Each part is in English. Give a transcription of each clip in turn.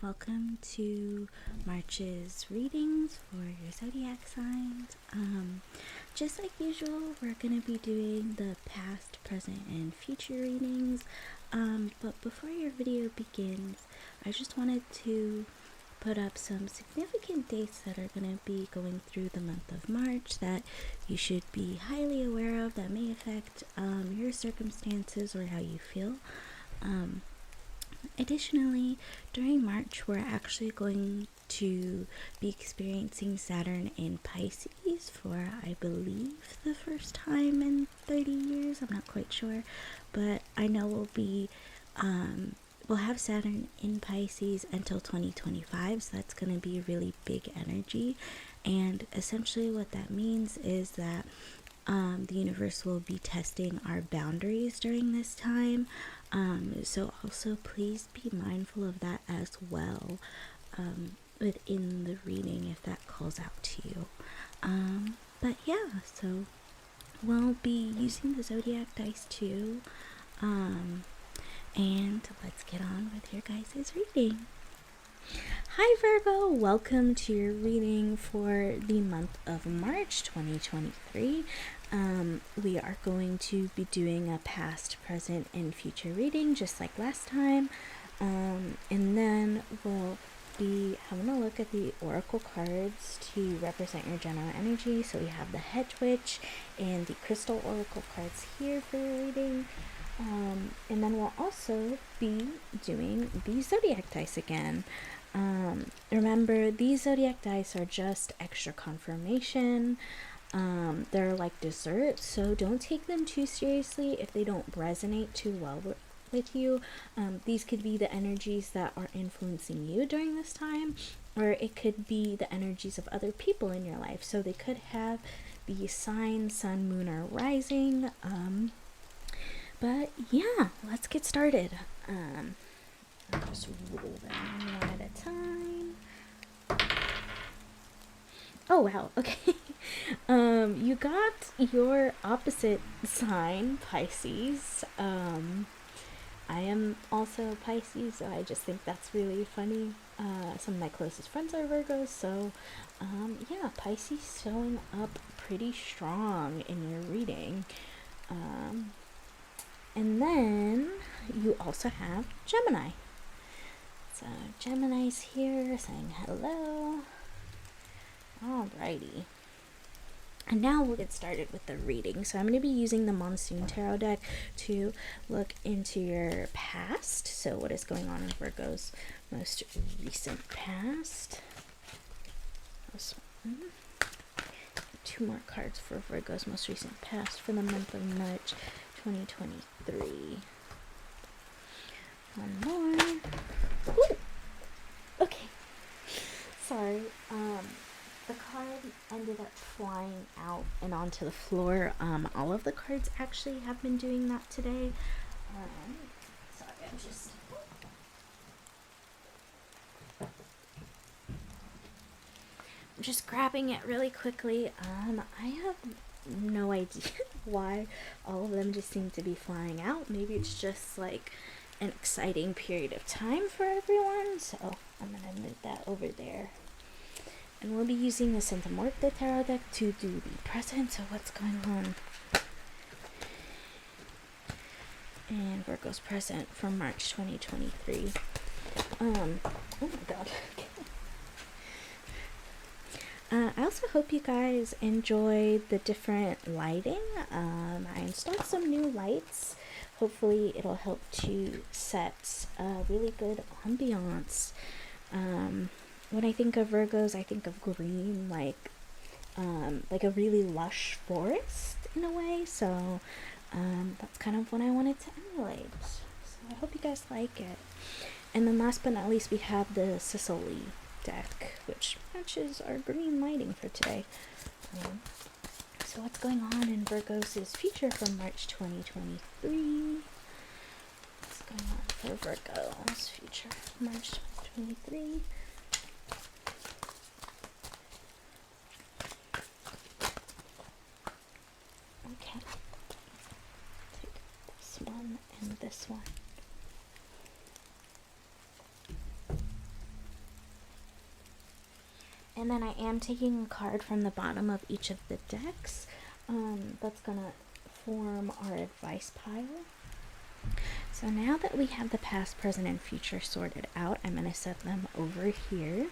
welcome to March's readings for your zodiac signs. Just like usual, we're going to be doing the past, present, and future readings. But before your video begins, I just wanted to put up some significant dates that are going to be going through the month of March that you should be highly aware of, that may affect your circumstances or how you feel. Additionally, during March, we're actually going to be experiencing Saturn in Pisces for, I believe, the first time in 30 years. I'm not quite sure, but I know we'll have Saturn in Pisces until 2025, so that's going to be a really big energy. And essentially what that means is that the universe will be testing our boundaries during this time. So also please be mindful of that as well within the reading if that calls out to you. But yeah, so we'll be using the Zodiac dice too. And let's get on with your guys' reading. Hi Virgo, welcome to your reading for the month of March 2023. We are going to be doing a past, present, and future reading just like last time. And then we'll be having a look at the oracle cards to represent your general energy. So we have the Hedge Witch and the crystal oracle cards here for your reading. And then we'll also be doing the Zodiac dice again. Remember, these Zodiac dice are just extra confirmation. They're like dessert, so don't take them too seriously if they don't resonate too well with you. These could be the energies that are influencing you during this time, or it could be the energies of other people in your life. So they could have the sign, sun, moon, or rising. But yeah, let's get started. I'll just roll them one at a time. Oh wow, okay. You got your opposite sign, Pisces. I am also Pisces, so I just think that's really funny. Some of my closest friends are Virgos, so yeah, Pisces showing up pretty strong in your reading. And then you also have Gemini. So Gemini's here saying hello. Alrighty. And now we'll get started with the reading. So I'm going to be using the Monsoon Tarot deck to look into your past. So what is going on in Virgo's most recent past. This one. 2 more cards for Virgo's most recent past for the month of March 2023. One more. Ooh. Okay. Sorry. The card ended up flying out and onto the floor. All of the cards actually have been doing that today. Sorry, I'm just grabbing it really quickly. I have no idea why all of them just seem to be flying out. Maybe it's just like an exciting period of time for everyone. So I'm going to move that over there. And we'll be using the Muerte Tarot deck to do the present. So what's going on in Virgo's present for March 2023. Oh my god. I also hope you guys enjoy the different lighting. I installed some new lights. Hopefully it'll help to set a really good ambiance. When I think of Virgos, I think of green, like a really lush forest in a way. So that's kind of what I wanted to emulate. So I hope you guys like it. And then last but not least, we have the Ceccoli deck, which matches our green lighting for today. So what's going on in Virgo's future for March 2023? What's going on for Virgo's future March 2023? Okay. Take this one and this one. And then I am taking a card from the bottom of each of the decks. That's gonna form our advice pile. So now that we have the past, present, and future sorted out, I'm gonna set them over here.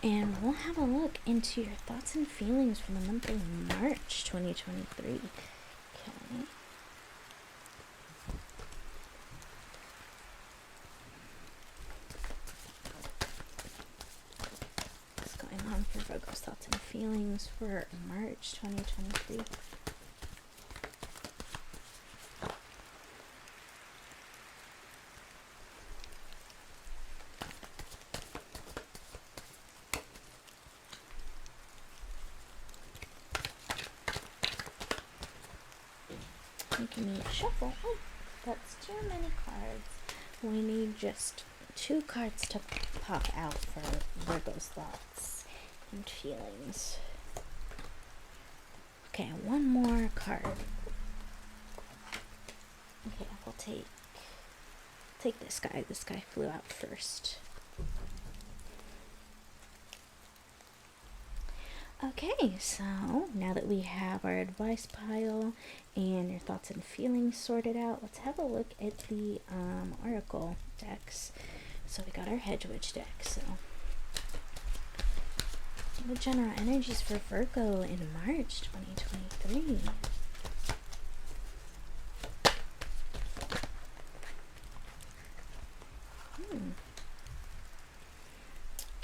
And we'll have a look into your thoughts and feelings for the month of March 2023. Okay. What's going on for Virgo's thoughts and feelings for March 2023? Making me shuffle. Oh, that's too many cards. We need just 2 cards to pop out for Virgo's thoughts and feelings. Okay, 1 more card. Okay, we'll take this guy. This guy flew out first. Okay, so now that we have our advice pile and your thoughts and feelings sorted out, let's have a look at the oracle decks. So we got our Hedge deck. So the general energies for Virgo in March 2023.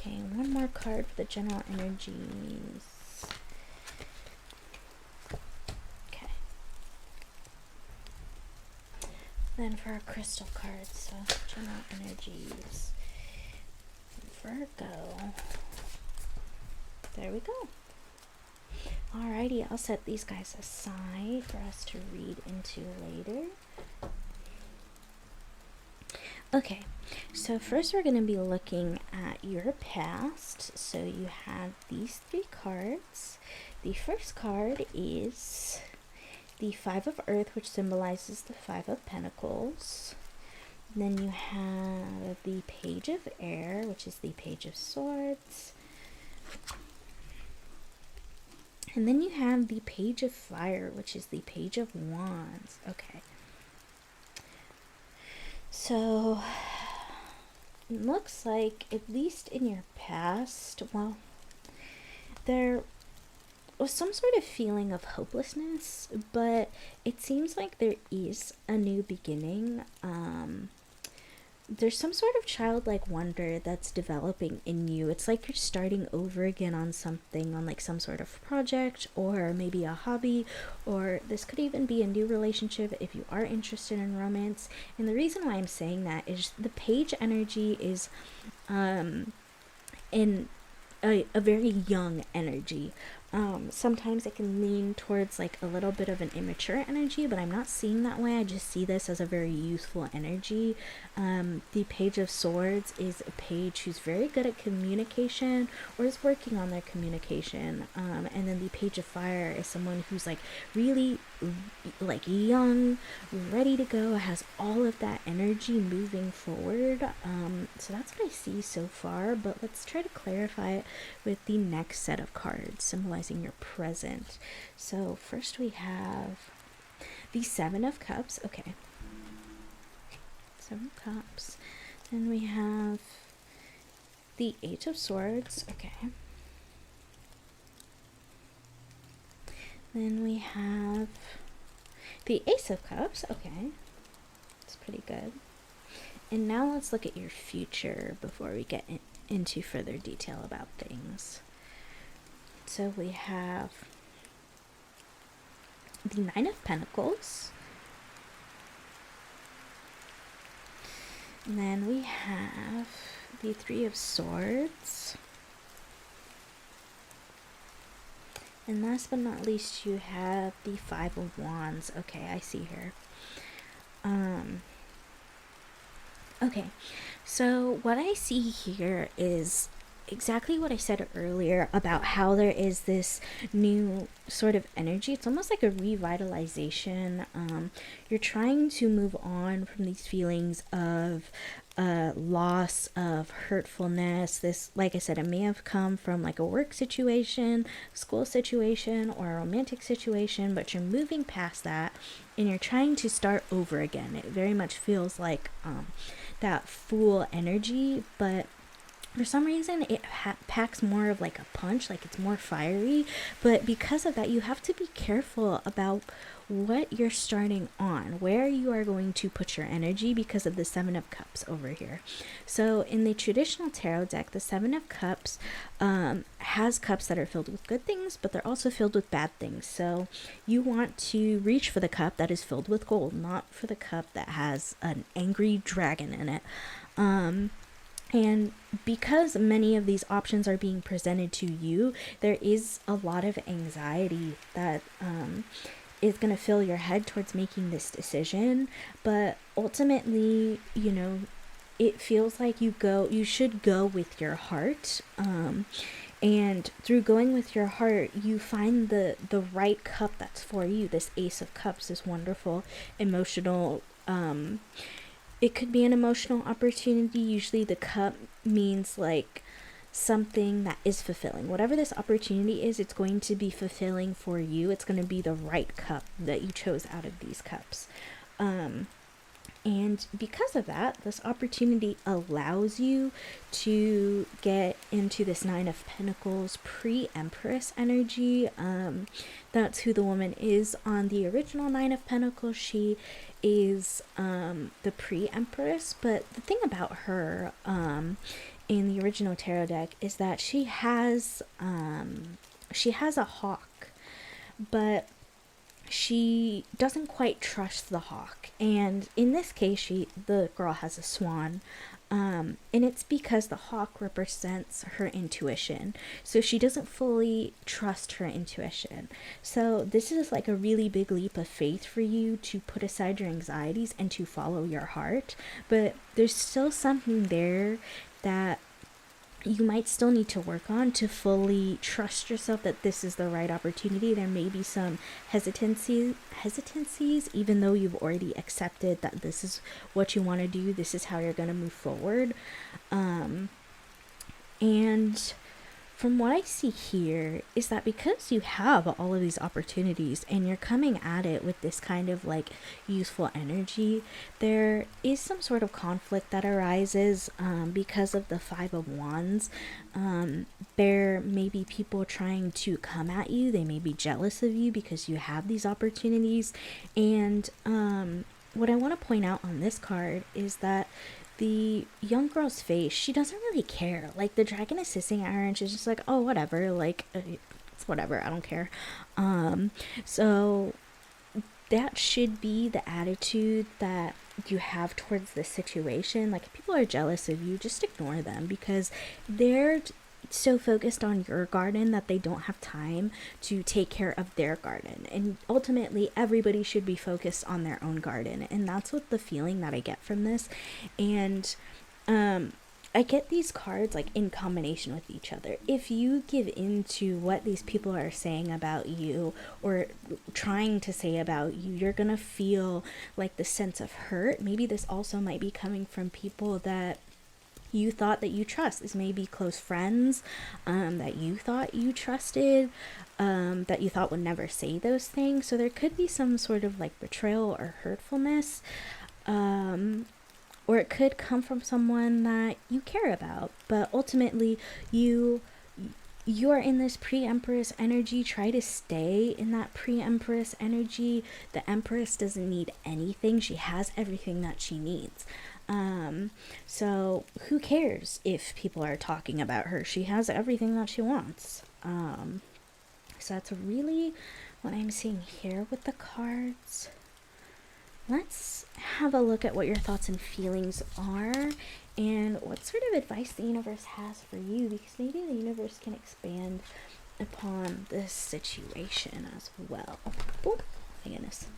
Okay, 1 more card for the general energies. Okay. Then for our crystal cards, so general energies. Virgo. There we go. Alrighty, I'll set these guys aside for us to read into later. Okay, so first we're going to be looking at your past. So you have these 3 cards. The first card is the 5 of Earth, which symbolizes the 5 of Pentacles. Then you have the Page of Air, which is the Page of Swords. And then you have the Page of Fire, which is the Page of Wands. Okay. So, it looks like, at least in your past, well, there was some sort of feeling of hopelessness, but it seems like there is a new beginning. There's some sort of childlike wonder that's developing in you. It's like you're starting over again on something, on like some sort of project, or maybe a hobby, or this could even be a new relationship if you are interested in romance. And the reason why I'm saying that is the page energy is in a very young energy. Sometimes it can lean towards like a little bit of an immature energy, but I'm not seeing that way. I just see this as a very youthful energy. The Page of Swords is a page who's very good at communication or is working on their communication. And then the Page of Fire is someone who's like really like young, ready to go, has all of that energy moving forward. So that's what I see so far, but let's try to clarify it with the next set of cards symbolizing your present. So first we have the 7 of Cups. Okay, 7 of Cups. Then we have the 8 of Swords. Okay. Then we have the Ace of Cups. Okay, it's pretty good. And now let's look at your future before we get into further detail about things. So we have the 9 of Pentacles. And then we have the 3 of Swords. And last but not least, you have the 5 of Wands. Okay, I see here. Okay, so what I see here is exactly what I said earlier about how there is this new sort of energy. It's almost like a revitalization. You're trying to move on from these feelings of loss, of hurtfulness. This, like I said, it may have come from like a work situation, school situation, or a romantic situation, but you're moving past that and you're trying to start over again. It very much feels like that Fool energy, but for some reason it packs more of like a punch, like it's more fiery. But because of that, you have to be careful about what you're starting on, where you are going to put your energy, because of the Seven of Cups over here. So in the traditional tarot deck, the Seven of Cups has cups that are filled with good things, but they're also filled with bad things. So you want to reach for the cup that is filled with gold, not for the cup that has an angry dragon in it. And because many of these options are being presented to you, there is a lot of anxiety that is going to fill your head towards making this decision. But ultimately, you know, it feels like you should go with your heart. And through going with your heart, you find the right cup that's for you. This Ace of Cups, this wonderful emotional it could be an emotional opportunity. Usually the cup means like something that is fulfilling. Whatever this opportunity is, it's going to be fulfilling for you. It's going to be the right cup that you chose out of these cups. And because of that, this opportunity allows you to get into this Nine of Pentacles pre-Empress energy. That's who the woman is on the original Nine of Pentacles. She is the pre-Empress. But the thing about her in the original tarot deck is that she has a hawk, but she doesn't quite trust the hawk. And in this case, the girl has a swan. And it's because the hawk represents her intuition. So she doesn't fully trust her intuition. So this is like a really big leap of faith for you to put aside your anxieties and to follow your heart. But there's still something there that you might still need to work on to fully trust yourself that this is the right opportunity. There may be some hesitancies, even though you've already accepted that this is what you want to do, this is how you're going to move forward. And from what I see here is that because you have all of these opportunities and you're coming at it with this kind of like youthful energy, there is some sort of conflict that arises because of the Five of Wands. There may be people trying to come at you. They may be jealous of you because you have these opportunities. And what I want to point out on this card is that the young girl's face, she doesn't really care. Like, the dragon is hissing at her and she's just like, oh, whatever, like, it's whatever, I don't care. So that should be the attitude that you have towards this situation. Like, if people are jealous of you, just ignore them, because they're so focused on your garden that they don't have time to take care of their garden. And ultimately, everybody should be focused on their own garden. And that's what the feeling that I get from this. And I get these cards like in combination with each other. If you give into what these people are saying about you or trying to say about you, you're gonna feel like the sense of hurt. Maybe this also might be coming from people that you thought that you trust. This may be close friends that you thought you trusted, that you thought would never say those things. So there could be some sort of like betrayal or hurtfulness, or it could come from someone that you care about. But ultimately, you are in this pre-Empress energy. Try to stay in that pre-Empress energy. The Empress doesn't need anything. She has everything that she needs. So who cares if people are talking about her? She has everything that she wants. So that's really what I'm seeing here with the cards. Let's have a look at what your thoughts and feelings are and what sort of advice the universe has for you, because maybe the universe can expand upon this situation as well. Oh my goodness.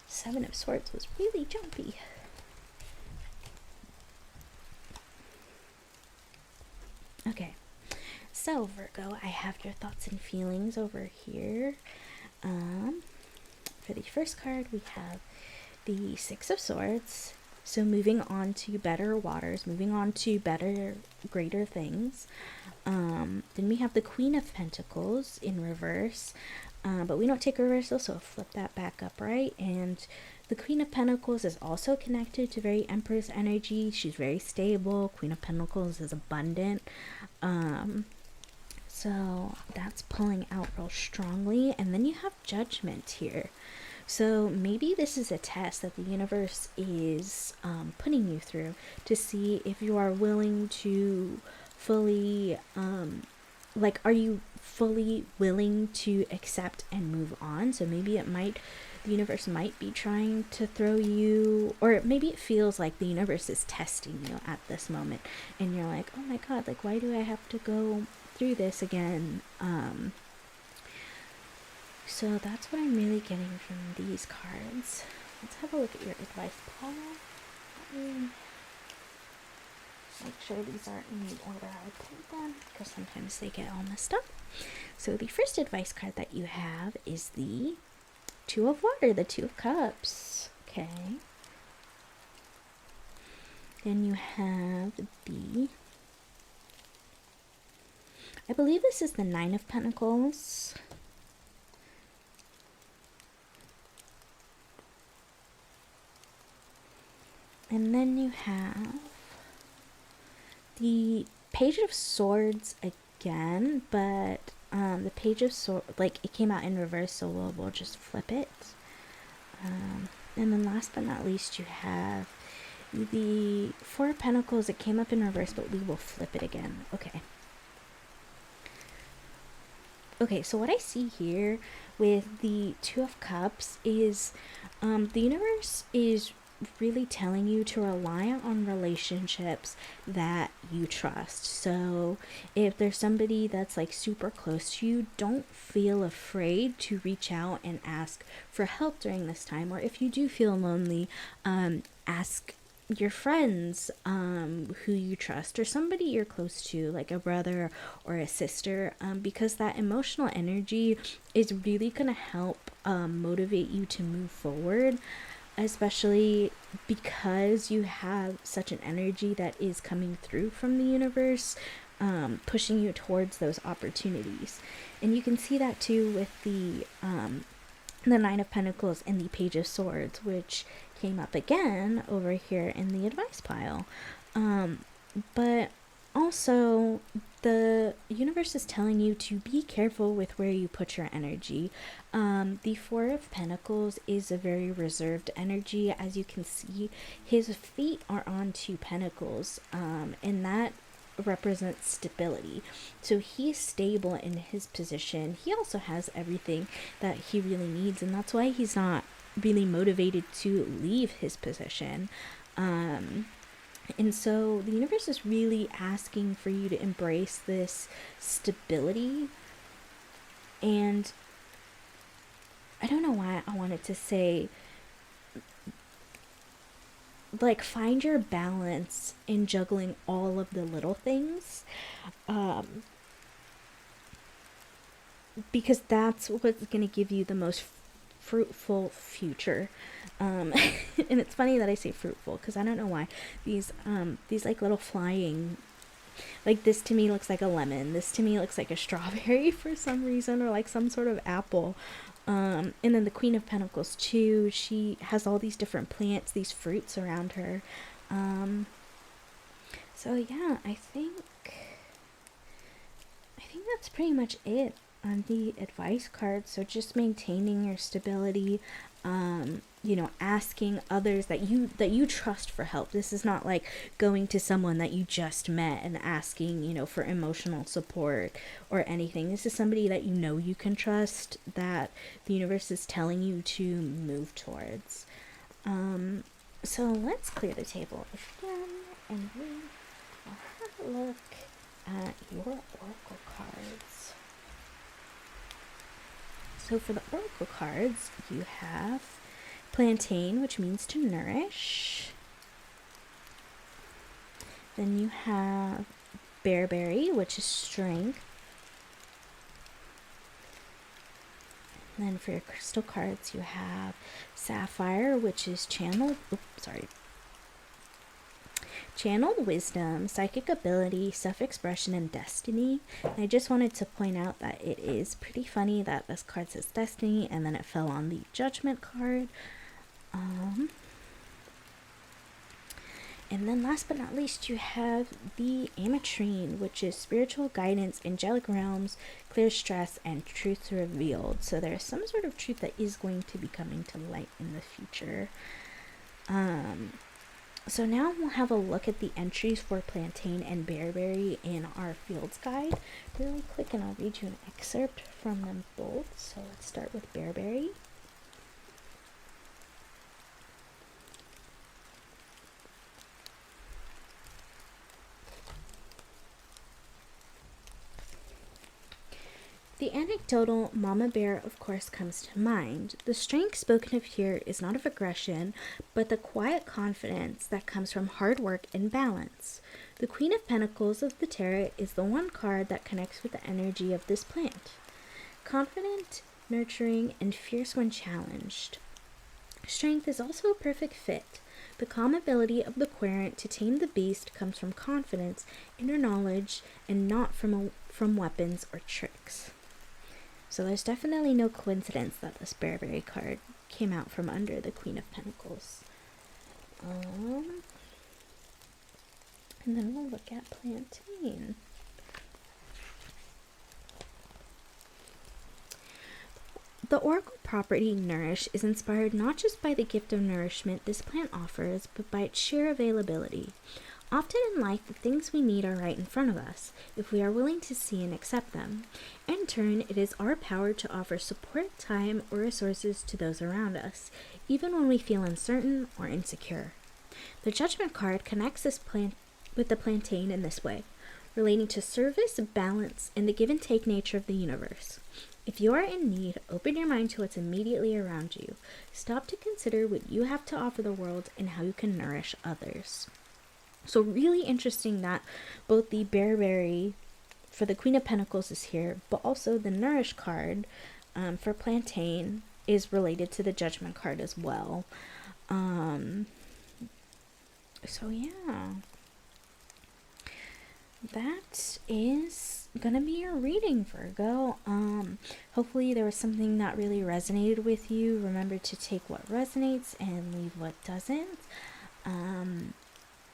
Seven of Swords was really jumpy. Okay, so Virgo, I have your thoughts and feelings over here. For the first card, we have the Six of Swords. So moving on to better waters, moving on to better, greater things. Then we have the Queen of Pentacles in reverse, but we don't take reversal, so flip that back upright. And the Queen of Pentacles is also connected to very Empress energy. She's very stable. Queen of Pentacles is abundant. So that's pulling out real strongly. And then you have Judgment here. So maybe this is a test that the universe is putting you through to see if you are willing to fully, are you fully willing to accept and move on? So maybe the universe might be trying to throw you, or maybe it feels like the universe is testing you at this moment. And you're like, oh my God, like, why do I have to go through this again? So that's what I'm really getting from these cards. Let's have a look at your advice pile. Let me make sure these are in the order I put them, because sometimes they get all messed up. So the first advice card that you have is the Two of Water, the Two of Cups. Okay. Then you have I believe this is the Nine of Pentacles. And then you have the Page of Swords again, but the Page of Swords, it came out in reverse, so we'll just flip it. And then last but not least, you have the Four of Pentacles. It came up in reverse, but we will flip it again. Okay, so what I see here with the Two of Cups is the universe is really telling you to rely on relationships that you trust. So if there's somebody that's super close to you, don't feel afraid to reach out and ask for help during this time. Or if you do feel lonely, ask your friends who you trust, or somebody you're close to, like a brother or a sister, because that emotional energy is really going to help motivate you to move forward, especially because you have such an energy that is coming through from the universe, pushing you towards those opportunities. And you can see that too with the Nine of Pentacles and the Page of Swords, which came up again over here in the advice pile. But also, the universe is telling you to be careful with where you put your energy. The Four of Pentacles is a very reserved energy. As you can see, his feet are on two pentacles, and that represents stability. So he's stable in his position. He also has everything that he really needs, and that's why he's not really motivated to leave his position. And so the universe is really asking for you to embrace this stability. And I don't know why I wanted to say, find your balance in juggling all of the little things. Because that's what's going to give you the most fruitful future. And it's funny that I say fruitful, because I don't know why these little flying, this to me looks like a lemon, this to me looks like a strawberry for some reason, or some sort of apple. And then the Queen of Pentacles too, she has all these different plants, these fruits around her. So yeah, I think that's pretty much it on the advice card. So just maintaining your stability, asking others that you trust for help. This is not like going to someone that you just met and asking, for emotional support or anything. This is somebody that you can trust, that the universe is telling you to move towards. So let's clear the table again, and we will have a look at your oracle cards. So for the oracle cards, you have plantain, which means to nourish. Then you have Bearberry, which is strength. And then for your crystal cards, you have Sapphire, which is channeled wisdom, psychic ability, self-expression, and destiny. And I just wanted to point out that it is pretty funny that this card says destiny and then it fell on the judgment card. And then last but not least, you have the Ametrine, which is spiritual guidance, angelic realms, clear stress, and truth revealed. So there's some sort of truth that is going to be coming to light in the future. So now we'll have a look at the entries for Plantain and Bearberry in our Fields Guide really quick, and I'll read you an excerpt from them both. So let's start with Bearberry. The anecdotal mama bear, of course, comes to mind. The strength spoken of here is not of aggression, but the quiet confidence that comes from hard work and balance. The Queen of Pentacles of the Tarot is the one card that connects with the energy of this plant. Confident, nurturing, and fierce when challenged. Strength is also a perfect fit. The calm ability of the querent to tame the beast comes from confidence, inner knowledge, and not from weapons or tricks. So there's definitely no coincidence that this Bearberry card came out from under the Queen of Pentacles. And then we'll look at Plantain. The oracle property Nourish is inspired not just by the gift of nourishment this plant offers, but by its sheer availability. Often in life, the things we need are right in front of us, if we are willing to see and accept them. In turn, it is our power to offer support, time, or resources to those around us, even when we feel uncertain or insecure. The Judgment card connects this plant with the Plantain in this way, relating to service, balance, and the give and take nature of the universe. If you are in need, open your mind to what's immediately around you. Stop to consider what you have to offer the world and how you can nourish others. So really interesting that both the Bearberry for the Queen of Pentacles is here, but also the Nourish card for Plantain is related to the Judgment card as well. So yeah, that is gonna be your reading, Virgo. Hopefully there was something that really resonated with you. Remember to take what resonates and leave what doesn't.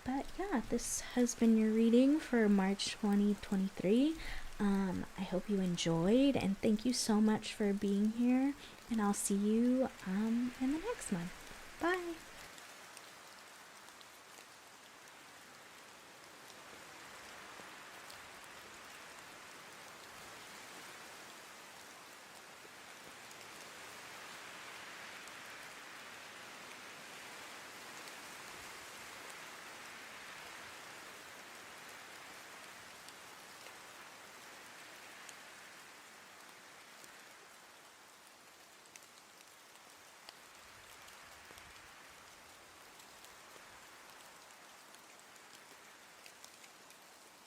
But yeah, this has been your reading for March 2023. I hope you enjoyed, and thank you so much for being here, and I'll see you in the next one.